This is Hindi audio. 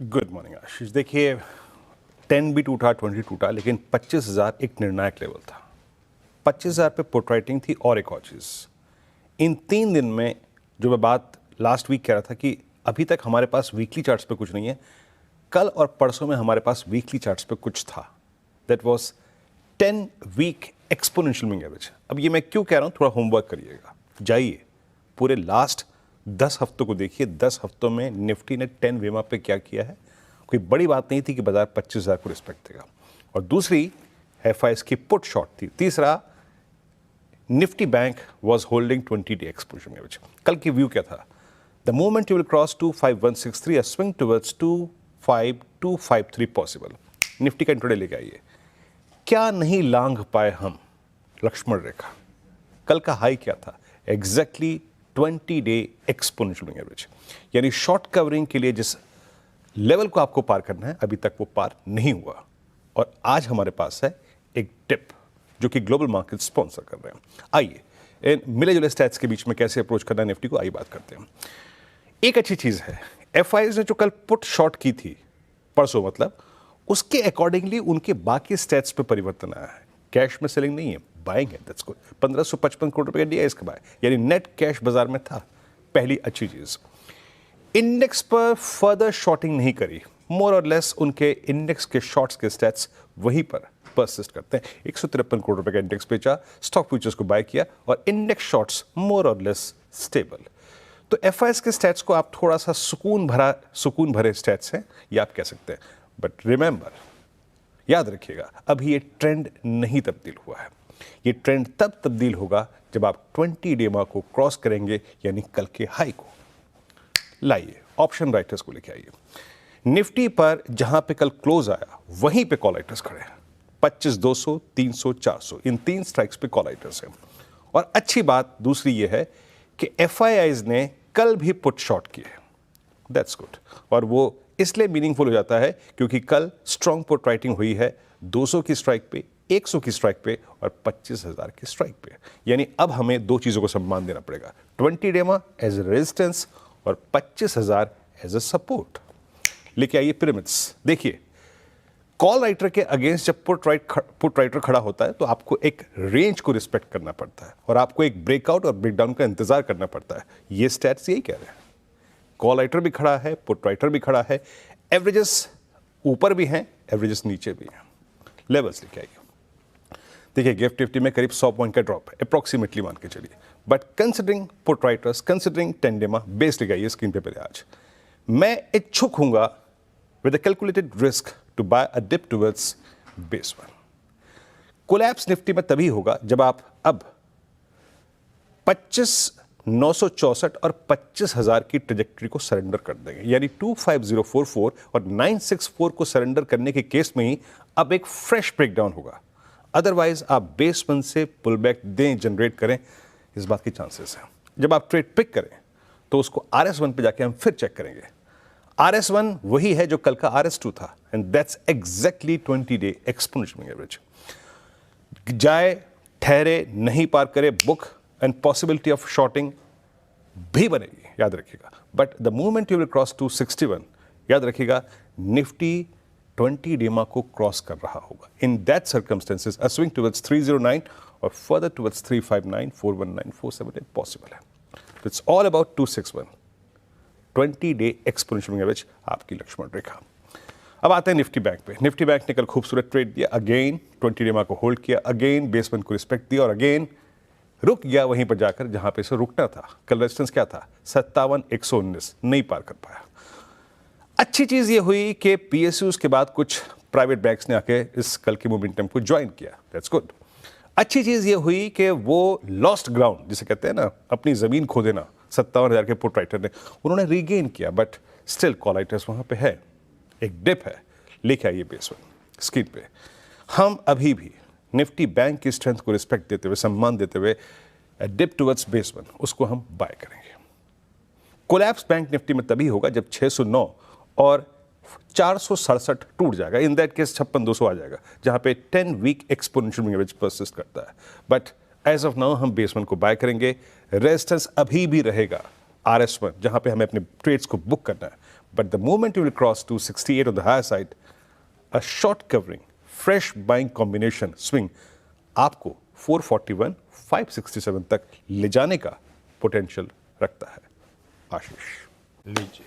गुड मॉर्निंग आशीष। देखिए 10 भी टूटा 20 टूटा, लेकिन 25,000 एक निर्णायक लेवल था। 25,000 पे पुट राइटिंग थी। और एक और चीज़, इन 3 दिन में जो मैं बात लास्ट वीक कह रहा था कि अभी तक हमारे पास वीकली चार्ट्स पे कुछ नहीं है, कल और परसों में हमारे पास वीकली चार्ट्स पे कुछ था। That was 10 week exponential moving average. अब ये मैं क्यों कह रहा हूँ, थोड़ा होमवर्क करिएगा, जाइए पूरे लास्ट 10 हफ्तों को देखिए। 10 हफ्तों में निफ्टी ने 10 वेमा पे क्या किया है। कोई बड़ी बात नहीं थी कि बाजार 25,000 को रिस्पेक्ट देगा। और दूसरी एफआईएस की पुट शॉर्ट थी। तीसरा, Nifty bank was holding 20 day exposure average. कल की व्यू क्या था? The moment you will cross 25163 a swing towards 25253 possible. Nifty का इंट्रोडे लेके आइए। क्या नहीं लांघ पाए हम लक्ष्मण रेखा। कल का हाई क्या था? Exactly 20 day exponential moving average. यानी शॉर्ट कवरिंग के लिए जिस लेवल को आपको पार करना है, अभी तक वो पार नहीं हुआ। और आज हमारे पास है एक डिप जो कि ग्लोबल मार्केट स्पॉन्सर कर रहे हैं। आइए इन मिले जुले स्टैट्स के बीच में कैसे अप्रोच करना है निफ्टी को, आइए बात करते हैं। एक अच्छी चीज है, एफआईएस ने जो कल पुट शॉर्ट की थी परसों, मतलब उसके अकॉर्डिंगली उनके बाकी स्टैट्स पे परिवर्तन आया है। कैश में सेलिंग नहीं है, बाइंग है। That's good. 1555 करोड़ रुपए का दिया इसके बाय, यानी नेट कैश बाजार में था। पहली अच्छी चीज, इंडेक्स पर फर्दर शॉर्टिंग नहीं करी। मोर और लेस उनके इंडेक्स के शॉर्ट्स के स्टैट्स वहीं पर परसिस्ट करते हैं। 153 करोड़ रुपए का इंडेक्स बेचा, स्टॉक फ्यूचर्स को बाय किया और इंडेक्स शॉर्ट्स मोर और लेस स्टेबल। तो एफआईएस के स्टैट्स को आप थोड़ा सा सुकून भरे स्टैट्स हैं ये आप कह सकते हैं। बट रिमेंबर, याद रखिएगा, अभी ये ट्रेंड नहीं तब्दील हुआ है। ये ट्रेंड तब तब्दील होगा जब आप 20 डे मार्क को क्रॉस करेंगे, यानी कल के हाई को। लाइए ऑप्शन राइटर्स को लेके आइए। निफ्टी पर जहां पे कल क्लोज आया वहीं पे कॉल राइटर्स खड़े हैं। 25,200, 300, 400, इन 3 स्ट्राइक्स पे कॉल राइटर्स हैं। और अच्छी बात दूसरी ये है कि एफआईआईज ने कल भी पुट शॉर्ट किए। That's good. और वो इसलिए मीनिंगफुल हो जाता है क्योंकि कल स्ट्रॉन्ग पुट राइटिंग हुई है 200 की स्ट्राइक पे, 100 की स्ट्राइक पे और 25,000 की स्ट्राइक पे। यानी अब हमें 2 चीजों को सम्मान देना पड़ेगा, 20 डेमा एज ए रेजिस्टेंस और 25,000 एज ए सपोर्ट। लेके आइए पिरामिड्स। देखिए कॉल राइटर के अगेंस्ट जब पुट राइटर खड़ा होता है तो आपको एक रेंज को रिस्पेक्ट करना पड़ता है और आपको एक ब्रेकआउट और ब्रेकडाउन का इंतजार करना पड़ता है। ये स्टैट्स यही कह रहे हैं। कॉल राइटर भी खड़ा है, पुट राइटर भी खड़ा है, एवरेजेस ऊपर भी हैं, एवरेजेस नीचे भी हैं। लेवल्स लेके आइए। देखिए गिफ्ट निफ्टी में करीब 100 पॉइंट का ड्रॉप है अप्रोक्सीमेटली, मान के चलिए। But considering put writers, considering 10 day MA, base लेके आइए स्क्रीन पे पहले। आज मैं इच्छुक हूंगा with a calculated risk to buy a dip towards base 1। Collapse Nifty में तभी होगा जब आप अब 25,964 और 25,000 की ट्रेजेक्टरी को सरेंडर कर देंगे। यानी 25044 और 964 को सरेंडर करने के केस में ही अब एक फ्रेश ब्रेकडाउन होगा। अदरवाइज आप बेस 1 से पुल बैक दें, जनरेट करें, इस बात के चांसेस हैं। जब आप ट्रेड पिक करें तो उसको RS1 पे जाके हम फिर चेक करेंगे। RS1 वही है जो कल का RS2 था, and that's exactly 20 day exponential average. जाए, ठहरे, नहीं पार करे, book and possibility of shorting भी बनेगी, याद रखिएगा। But the moment you will cross 261, याद रखिएगा, निफ्टी 20 डेमा को क्रॉस कर रहा होगा। In that circumstances a swing towards 309 और फर्दर टुवर्ड्स 359, 419, 478 पॉसिबल है। It's all about 261, 20 day exponential average आपकी लक्ष्मण रेखा। अब आते हैं निफ्टी बैंक पे। निफ्टी बैंक ने कल खूबसूरत ट्रेड दिया, अगेन 20 डेमा को होल्ड किया, अगेन बेस 1 को रिस्पेक्ट दिया और अगेन रुक गया वहीं पर जाकर जहां पे इसे रुकना था। कल रेजिस्टेंस क्या था? 57,119, नहीं पार कर पाया। अच्छी चीज ये हुई कि पीएसयूज के बाद कुछ प्राइवेट बैंक्स ने आके इस कल के मोमेंटम को ज्वाइन किया। That's good. अच्छी चीज ये हुई कि वो लॉस्ट ग्राउंड जिसे कहते हैं ना, अपनी जमीन खो देना, 57,000 के पुट राइटर ने, उन्होंने रीगेन किया। बट स्टिल कॉल राइटर्स वहां पे है, एक डिप है। लेके आइए बेस 1 स्क्रीन पे। हम अभी भी निफ्टी बैंक की स्ट्रेंथ को रिस्पेक्ट देते हुए, सम्मान देते हुए, डिप टुवर्ड्स बेस 1 उसको हम बाय करेंगे। कोलैप्स बैंक निफ्टी में तभी होगा जब 609 और 467 टूट जाएगा। इन दैट केस 56,200 आ जाएगा, जहां पे 10 week exponential moving average persist करता है। बट एज ऑफ नाउ हम बेस 1 को बाय करेंगे। रेजिस्टेंस अभी भी रहेगा RS1, जहां पे हमें अपने ट्रेड्स को बुक करना है। But the moment you will cross 268 on the higher side, a short covering, fresh buying combination swing आपको 441, 567 तक ले जाने का पोटेंशियल रखता है। आशीष लीजिए।